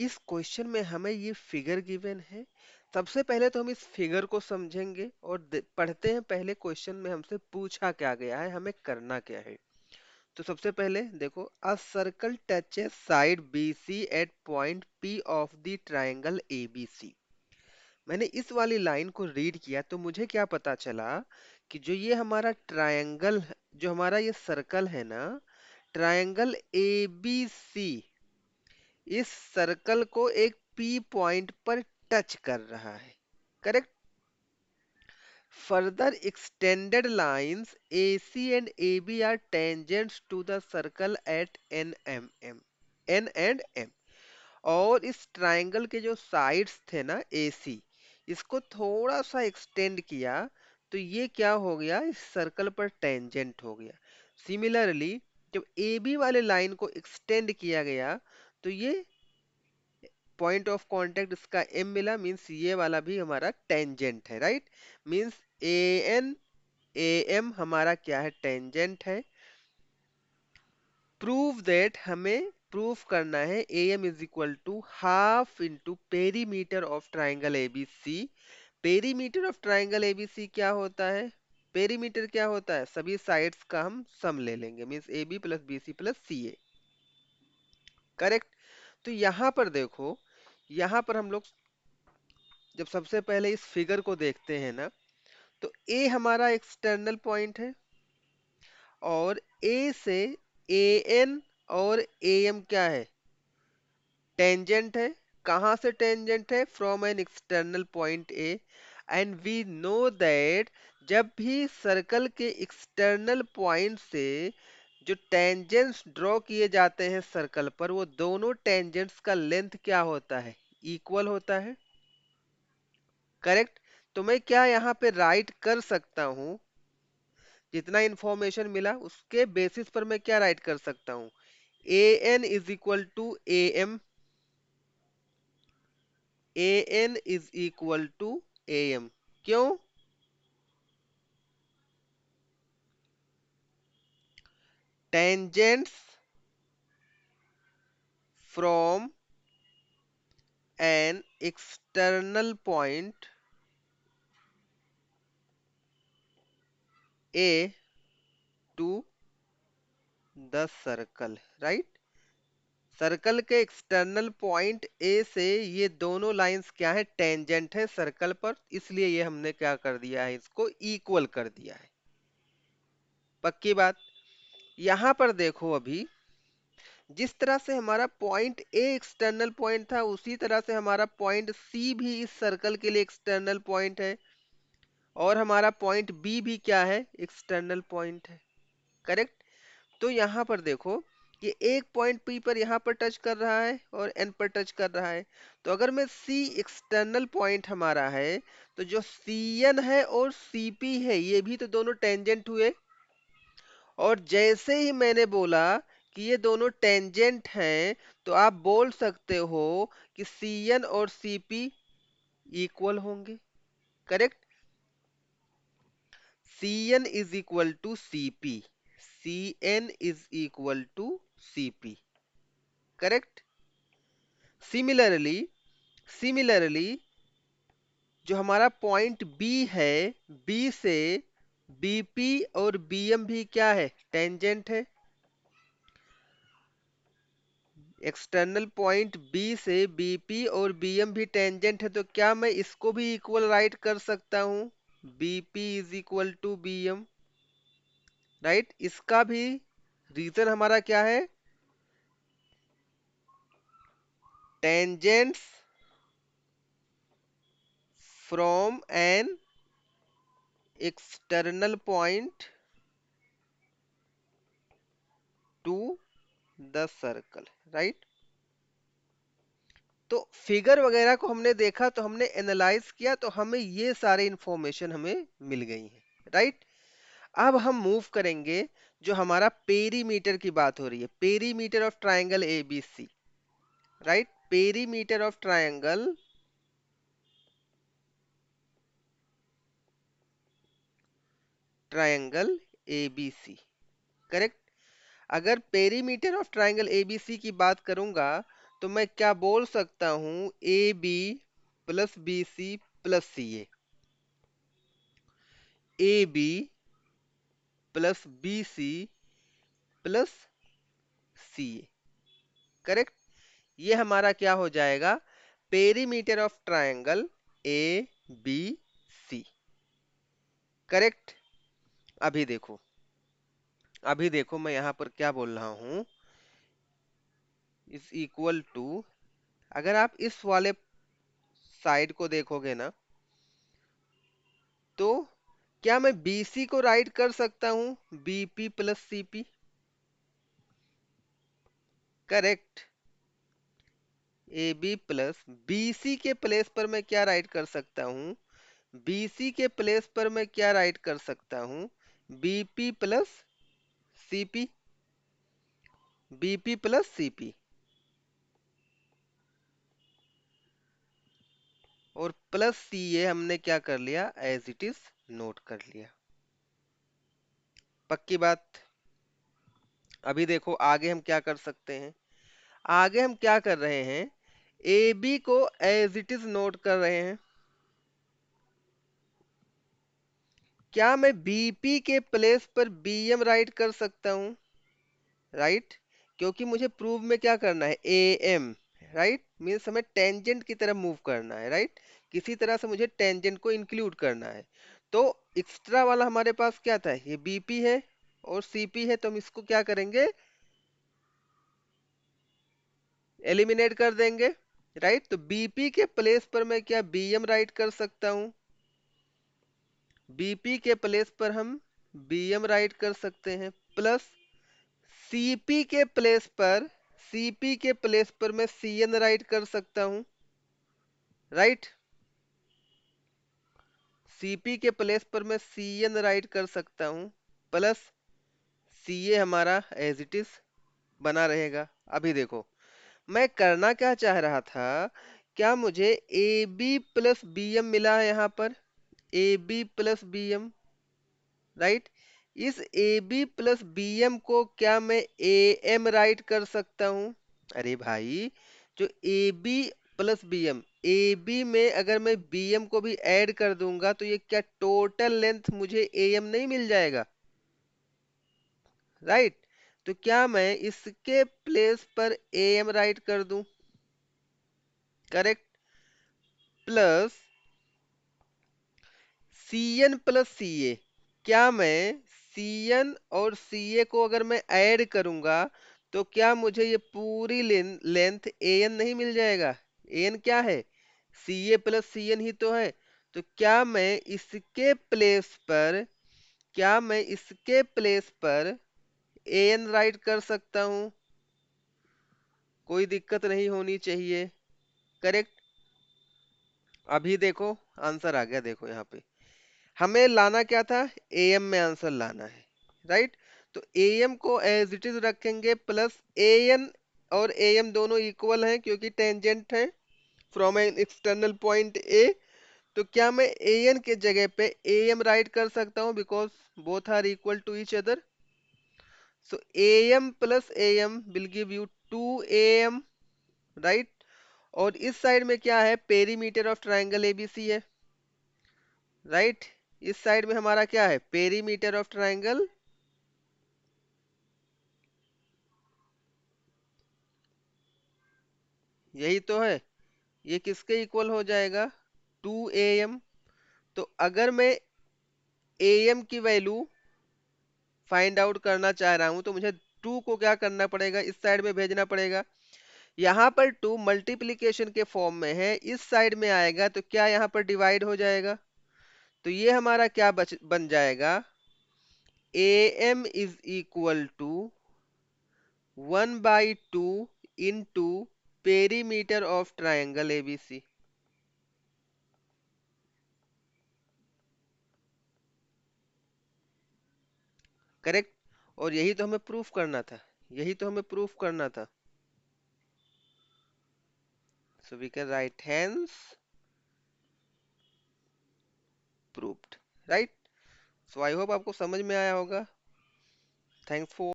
इस क्वेश्चन में हमें ये फिगर गिवन है। सबसे पहले तो हम इस फिगर को समझेंगे और पढ़ते हैं पहले क्वेश्चन में हमसे पूछा क्या गया है, हमें करना क्या है। तो सबसे पहले देखो, a circle touches side BC at point P of the triangle ABC। मैंने इस वाली लाइन को रीड किया तो मुझे क्या पता चला कि जो ये हमारा ट्रायंगल, जो हमारा ये सर्कल है ना, ट्रायंगल ABC, इस सर्कल को एक P पॉइंट पर टच कर रहा है। Correct. Further extended lines AC and AB are tangents to the circle at N and M। और इस ट्रायंगल के जो साइड्स थे ना AC, इसको थोड़ा सा एक्सटेंड किया तो ये क्या हो गया, इस सर्कल पर टेंजेंट हो गया। सिमिलरली जब AB वाले लाइन को एक्सटेंड किया गया तो ये पॉइंट ऑफ कांटेक्ट इसका M मिला, मींस ये वाला भी हमारा टेंजेंट है। राइट, मींस AN AM हमारा क्या है, टेंजेंट है। प्रूव दैट, हमें प्रूफ करना है AM is equal to half into perimeter of triangle ABC। Perimeter of triangle ABC क्या होता है, पेरीमीटर क्या होता है, सभी साइड्स का हम सम ले लेंगे, means AB plus BC plus CA। Correct. तो यहां पर देखो, यहां पर हम लोग जब सबसे पहले इस फिगर को देखते हैं ना, तो A हमारा एक्सटर्नल पॉइंट है और A से AN और AM क्या है, टेंजेंट है। कहां से टेंजेंट है, from an external point A. And we know that जब भी सर्कल के एक्सटर्नल पॉइंट से जो टेंजेंट्स ड्रॉ किए जाते हैं सर्कल पर, वो दोनों टेंजेंट्स का लेंथ क्या होता है, इक्वल होता है। करेक्ट। तो मैं क्या यहाँ पे राइट कर सकता हूँ, जितना इंफॉर्मेशन मिला उसके बेसिस पर मैं क्या राइट कर सकता हूँ, AN is equal to AM, AN is equal to AM। क्यों, tangents from an external point A to the circle. Right, circle के एक्सटर्नल पॉइंट A से ये दोनों लाइंस क्या है, टेंजेंट है सर्कल पर, इसलिए ये हमने क्या कर दिया है, इसको इक्वल कर दिया है। पक्की बात। यहां पर देखो, अभी जिस तरह से हमारा पॉइंट ए एक्सटर्नल पॉइंट था, उसी तरह से हमारा पॉइंट सी भी इस सर्कल के लिए एक्सटर्नल पॉइंट है, और हमारा पॉइंट बी भी क्या है, एक्सटर्नल पॉइंट है। करेक्ट। तो यहाँ पर देखो, ये एक पॉइंट पी पर यहाँ पर टच कर रहा है और एन पर टच कर रहा है। तो अगर मैं सी एक्सटर्नल पॉइंट हमारा है, तो जो सी एन है और सी पी है, ये भी तो दोनों टेंजेंट हुए। और जैसे ही मैंने बोला कि ये दोनों टेंजेंट हैं, तो आप बोल सकते हो कि Cn और Cp इक्वल होंगे। Correct. Cn is equal to Cp, Cn is equal to Cp। Correct. Similarly, similarly जो हमारा पॉइंट B है, B से BP और BM भी क्या है, टेंजेंट है। एक्सटर्नल पॉइंट B से BP और BM भी टेंजेंट है, तो क्या मैं इसको भी इक्वल राइट कर सकता हूं, BP is equal to BM। Right, इसका भी रीजन हमारा क्या है, tangents from an external point to the circle. Right. तो फिगर वगैरह को हमने देखा, तो हमने एनालाइज किया, तो हमें ये सारे इंफॉर्मेशन हमें मिल गई है। राइट। अब हम मूव करेंगे, जो हमारा पेरीमीटर की बात हो रही है, perimeter of triangle ABC। Right, perimeter of triangle triangle ABC। Correct. अगर पेरीमीटर ऑफ ट्रायंगल ABC की बात करूंगा, तो मैं क्या बोल सकता हूं, A B plus B C plus C A B plus B C plus C correct. ये हमारा क्या हो जाएगा, perimeter of triangle A B C. Correct. अभी देखो, अभी देखो मैं यहां पर क्या बोल रहा हूं, इज इक्वल टू, अगर आप इस वाले साइड को देखोगे ना, तो क्या मैं BC को राइट कर सकता हूं BP plus CP। Correct. AB plus BC के प्लेस पर मैं क्या राइट कर सकता हूं, BC के प्लेस पर मैं क्या राइट कर सकता हूं, BP plus CP, BP plus CP, और प्लस CA हमने क्या कर लिया, एज इट इज नोट कर लिया। पक्की बात। अभी देखो आगे हम क्या कर सकते हैं, आगे हम क्या कर रहे हैं, ए बी को एज इट इज नोट कर रहे हैं। क्या मैं बीपी के प्लेस पर बीएम राइट कर सकता हूं, राइट, क्योंकि मुझे प्रूव में क्या करना है, ए एम, राइट, मीन्स हमें टेंजेंट की तरफ मूव करना है, राइट, किसी तरह से मुझे टेंजेंट को इंक्लूड करना है। तो एक्स्ट्रा वाला हमारे पास क्या था, ये बीपी है और सीपी है, तो हम इसको क्या करेंगे, एलिमिनेट कर देंगे, राइट। तो बीपी के प्लेस पर मैं क्या बीएम राइट कर सकता हूं, बीपी के प्लेस पर हम बीएम राइट कर सकते हैं, प्लस सीपी के प्लेस पर, सीपी के प्लेस पर मैं सीएन राइट कर सकता हूं, राइट, सीपी के प्लेस पर मैं सीएन राइट कर सकता हूं, प्लस सीए हमारा एज इट इज बना रहेगा। अभी देखो मैं करना क्या चाह रहा था, क्या मुझे A B plus B M मिला है यहाँ पर, A B plus B M, right, इस A B plus B M को क्या मैं ए एम राइट कर सकता हूं। अरे भाई, जो A B plus B M, A B में अगर मैं बी एम को भी ऐड कर दूंगा तो ये क्या टोटल लेंथ मुझे ए एम नहीं मिल जाएगा, राइट। तो क्या मैं इसके प्लेस पर ए एम राइट कर दूं, correct, plus C N plus C A, क्या मैं सी एन और सी ए को अगर मैं ऐड करूंगा तो क्या मुझे ये पूरी लेंथ ए एन नहीं मिल जाएगा, ए एन क्या है, सी ए प्लस सी एन ही तो है। तो क्या मैं इसके प्लेस पर, क्या मैं इसके प्लेस पर ए एन राइट कर सकता हूं, कोई दिक्कत नहीं होनी चाहिए, करेक्ट। अभी देखो आंसर आ गया, देखो यहाँ पे हमें लाना क्या था, एएम में आंसर लाना है, राइट। तो एएम को एज इट इज रखेंगे, प्लस एएन और एएम दोनों इक्वल हैं क्योंकि टेंजेंट है फ्रॉम एन एक्सटर्नल पॉइंट ए। तो क्या मैं एएन के जगह पे एएम राइट कर सकता हूं, because both are equal to each other. So AM plus AM will give you 2am, right. और इस साइड में क्या है, पेरीमीटर ऑफ ट्राइंगल एबीसी है, राइट। इस साइड में हमारा क्या है, पेरीमीटर ऑफ ट्राइंगल, यही तो है। ये किसके इक्वल हो जाएगा, 2am। तो अगर मैं am की वैल्यू फाइंड आउट करना चाह रहा हूं तो मुझे 2 को क्या करना पड़ेगा, इस साइड में भेजना पड़ेगा। यहाँ पर 2 मल्टीप्लीकेशन के फॉर्म में है, इस साइड में आएगा तो क्या यहाँ पर डिवाइड हो जाएगा। तो ये हमारा क्या बन जाएगा, am is equal to 1/2 into perimeter of triangle ABC, correct. और यही तो हमें प्रूफ करना था, यही तो हमें प्रूफ करना था। So we can write hence proved, right. So I hope आपको समझ में आया होगा। Thanks for